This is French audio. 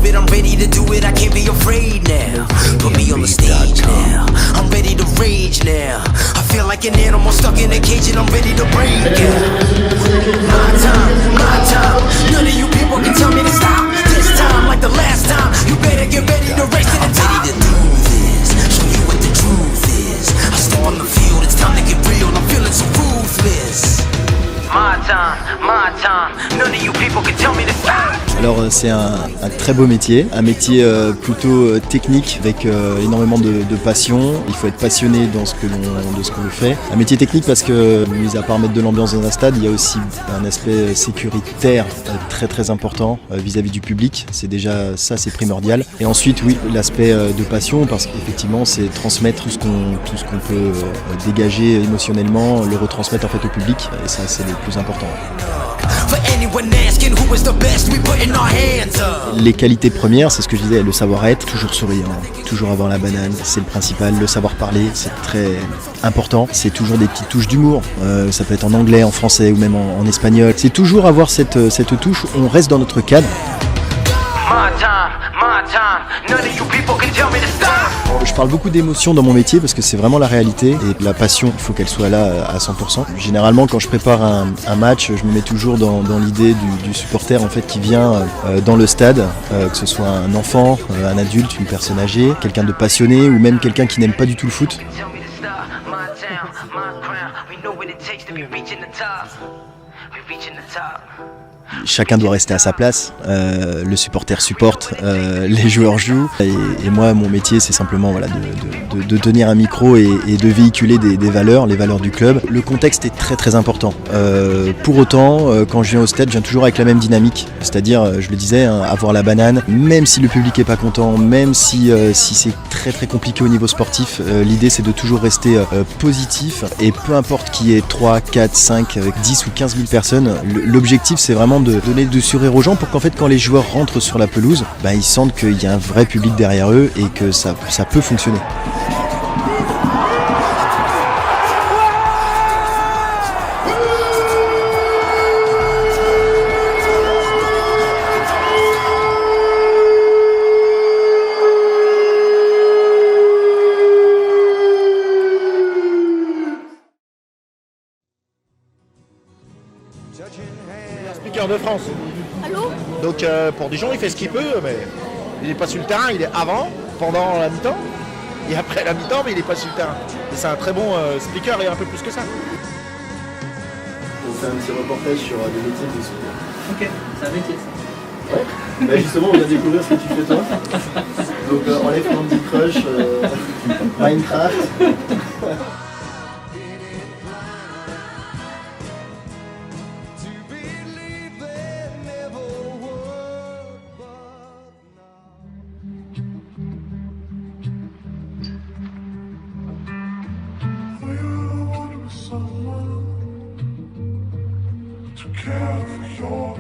prove it, I'm ready to do it, I can't be afraid now. Put me on the stage now, I'm ready to rage now. I feel like an animal stuck in a cage and I'm ready to break out. My time, none of you people can tell me to stop. This time, like the last time, you better get ready to race to the top. I'm ready to do this, show you what the truth is. I step on the field, it's time to get real, I'm feeling so ruthless. My time, none of you people can tell me to stop. Alors c'est un très beau métier, un métier plutôt technique avec énormément de passion. Il faut être passionné dans ce que l'on fait. Un métier technique parce que, mis à part mettre de l'ambiance dans un stade, il y a aussi un aspect sécuritaire très très important vis-à-vis du public. C'est déjà ça, c'est primordial. Et ensuite, oui, l'aspect de passion parce qu'effectivement, c'est transmettre tout ce qu'on peut dégager émotionnellement, le retransmettre en fait au public. Et ça, c'est le plus important. Les qualités premières, c'est ce que je disais, le savoir-être, toujours souriant, toujours avoir la banane, c'est le principal. Le savoir parler, c'est très important. C'est toujours des petites touches d'humour. Ça peut être en anglais, en français ou même en espagnol. C'est toujours avoir cette touche, on reste dans notre cadre. Je parle beaucoup d'émotions dans mon métier parce que c'est vraiment la réalité et la passion, il faut qu'elle soit là à 100%. Généralement quand je prépare un match, je me mets toujours dans l'idée du supporter en fait qui vient dans le stade, que ce soit un enfant, un adulte, une personne âgée, quelqu'un de passionné ou même quelqu'un qui n'aime pas du tout le foot. Chacun doit rester à sa place, le supporter supporte, les joueurs jouent et moi mon métier c'est simplement voilà, de tenir un micro et de véhiculer des valeurs, les valeurs du club. Le contexte est très très important. Pour autant, quand je viens au stade, je viens toujours avec la même dynamique, c'est-à-dire, je le disais, hein, avoir la banane, même si le public est pas content, même si c'est très très compliqué au niveau sportif, l'idée c'est de toujours rester positif et peu importe qu'il y ait 3, 4, 5, 10 ou 15 000 personnes, l'objectif c'est vraiment de donner du sourire aux gens pour qu'en fait quand les joueurs rentrent sur la pelouse, ils sentent qu'il y a un vrai public derrière eux et que ça peut fonctionner. Speaker de France. Allô? Donc pour Dijon, il fait ce qu'il peut, mais il n'est pas sur le terrain, il est avant, pendant la mi-temps, et après la mi-temps, mais il n'est pas sur le terrain. Et c'est un très bon speaker et un peu plus que ça. On fait un petit reportage sur des métiers de speaker. Ok, c'est un métier ça. Ouais, bah justement on va découvrir ce que tu fais toi. Donc enlève Candy Crush, Minecraft. Care for your